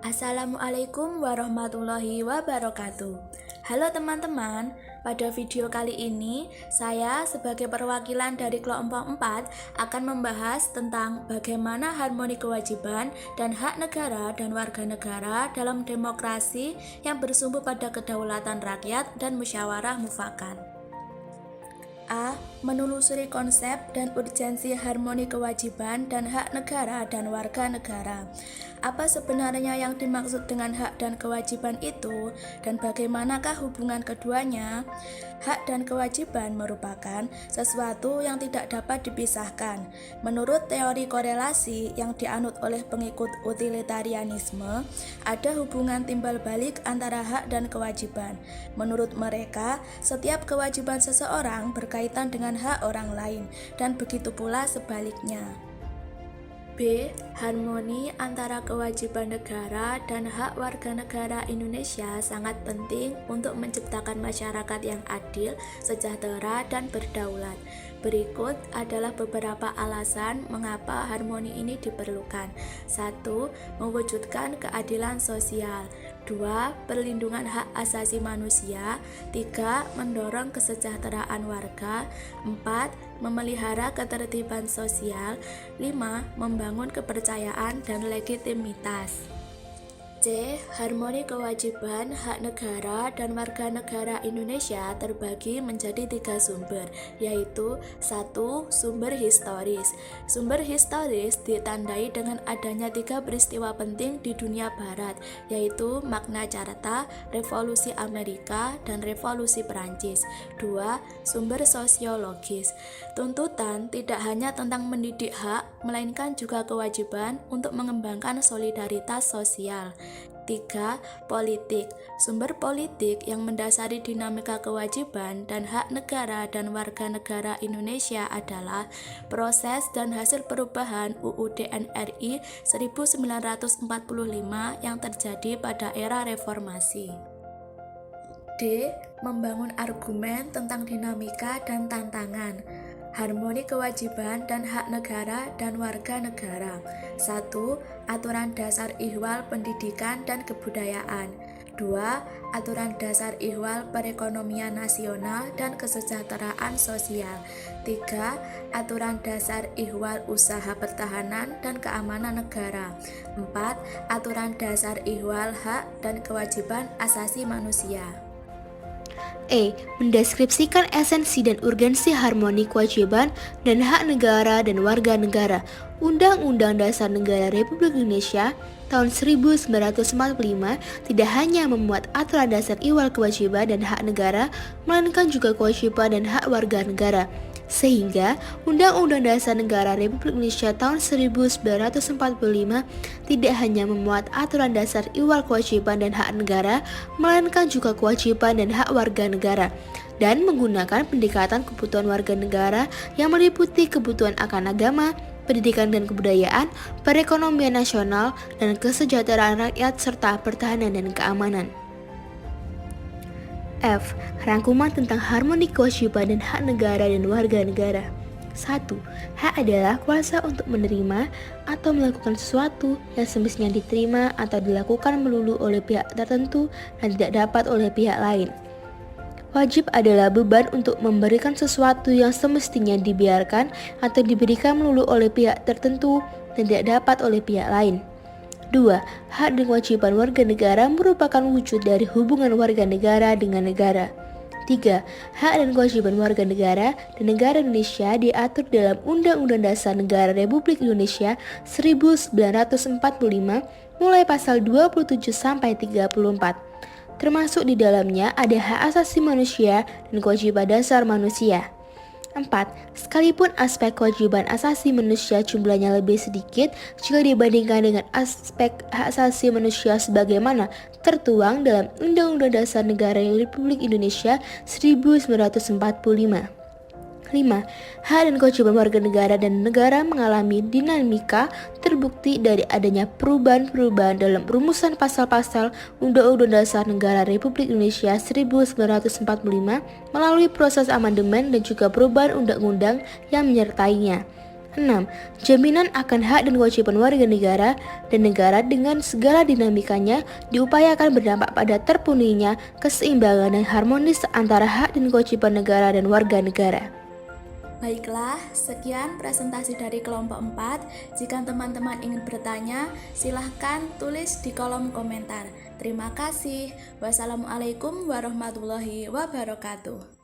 Assalamualaikum warahmatullahi wabarakatuh. Halo teman-teman, pada video kali ini saya sebagai perwakilan dari kelompok 4 akan membahas tentang bagaimana harmoni kewajiban dan hak negara dan warga negara dalam demokrasi yang bersumber pada kedaulatan rakyat dan musyawarah mufakat. A. Menelusuri konsep dan urgensi harmoni kewajiban dan hak negara dan warga negara. Apa sebenarnya yang dimaksud dengan hak dan kewajiban itu, dan bagaimanakah hubungan keduanya? Hak dan kewajiban merupakan sesuatu yang tidak dapat dipisahkan. Menurut teori korelasi yang dianut oleh pengikut utilitarianisme, ada hubungan timbal balik antara hak dan kewajiban. Menurut mereka, setiap kewajiban seseorang berkaitan dengan hak orang lain, dan begitu pula sebaliknya. B. Harmoni antara kewajiban negara dan hak warga negara Indonesia sangat penting untuk menciptakan masyarakat yang adil, sejahtera, dan berdaulat. Berikut adalah beberapa alasan mengapa harmoni ini diperlukan. 1. Mewujudkan keadilan sosial. 2. Perlindungan hak asasi manusia. 3. Mendorong kesejahteraan warga. 4. Memelihara ketertiban sosial. 5. Membangun kepercayaan dan legitimitas. C. Harmoni kewajiban hak negara dan warga negara Indonesia terbagi menjadi 3 sumber, yaitu 1. Sumber historis. Sumber historis ditandai dengan adanya 3 peristiwa penting di dunia barat, yaitu Magna Carta, Revolusi Amerika, dan Revolusi Perancis. 2. Sumber sosiologis. Tuntutan tidak hanya tentang mendidik hak, melainkan juga kewajiban untuk mengembangkan solidaritas sosial. 3. Politik. Sumber politik yang mendasari dinamika kewajiban dan hak negara dan warga negara Indonesia adalah proses dan hasil perubahan UUD NRI 1945 yang terjadi pada era reformasi. D. Membangun argumen tentang dinamika dan tantangan. Harmoni kewajiban dan hak negara dan warga negara. 1. Aturan dasar ihwal pendidikan dan kebudayaan. 2. Aturan dasar ihwal perekonomian nasional dan kesejahteraan sosial. 3. Aturan dasar ihwal usaha pertahanan dan keamanan negara. 4. Aturan dasar ihwal hak dan kewajiban asasi manusia. E. Mendeskripsikan esensi dan urgensi harmoni kewajiban dan hak negara dan warga negara. Undang-Undang Dasar Negara Republik Indonesia tahun 1945 tidak hanya memuat aturan dasar ihwal kewajiban dan hak negara, melainkan juga kewajiban dan hak warga negara. Sehingga Undang-Undang Dasar Negara Republik Indonesia tahun 1945 tidak hanya memuat aturan dasar ihwal kewajiban dan hak negara, melainkan juga kewajiban dan hak warga negara, dan menggunakan pendekatan kebutuhan warga negara yang meliputi kebutuhan akan agama, pendidikan dan kebudayaan, perekonomian nasional, dan kesejahteraan rakyat serta pertahanan dan keamanan. F. Rangkuman tentang harmoni kewajiban dan hak negara dan warga negara. 1. Hak adalah kuasa untuk menerima atau melakukan sesuatu yang semestinya diterima atau dilakukan melulu oleh pihak tertentu dan tidak dapat oleh pihak lain. Wajib adalah beban untuk memberikan sesuatu yang semestinya dibiarkan atau diberikan melulu oleh pihak tertentu dan tidak dapat oleh pihak lain. 2. Hak dan kewajiban warga negara merupakan wujud dari hubungan warga negara dengan negara. 3. Hak dan kewajiban warga negara dan negara Indonesia diatur dalam Undang-Undang Dasar Negara Republik Indonesia 1945 mulai pasal 27 sampai 34. Termasuk di dalamnya ada hak asasi manusia dan kewajiban dasar manusia. 4. Sekalipun aspek kewajiban asasi manusia jumlahnya lebih sedikit jika dibandingkan dengan aspek hak asasi manusia sebagaimana tertuang dalam Undang-Undang Dasar Negara Republik Indonesia 1945. 5. Hak dan kewajiban warga negara dan negara mengalami dinamika terbukti dari adanya perubahan-perubahan dalam rumusan pasal-pasal Undang-Undang Dasar Negara Republik Indonesia 1945 melalui proses amandemen dan juga perubahan undang-undang yang menyertainya. 6. Jaminan akan hak dan kewajiban warga negara dan negara dengan segala dinamikanya diupayakan berdampak pada terpenuhinya keseimbangan dan harmonis antara hak dan kewajiban negara dan warga negara. Baiklah, sekian presentasi dari kelompok 4. Jika teman-teman ingin bertanya, silahkan tulis di kolom komentar. Terima kasih. Wassalamualaikum warahmatullahi wabarakatuh.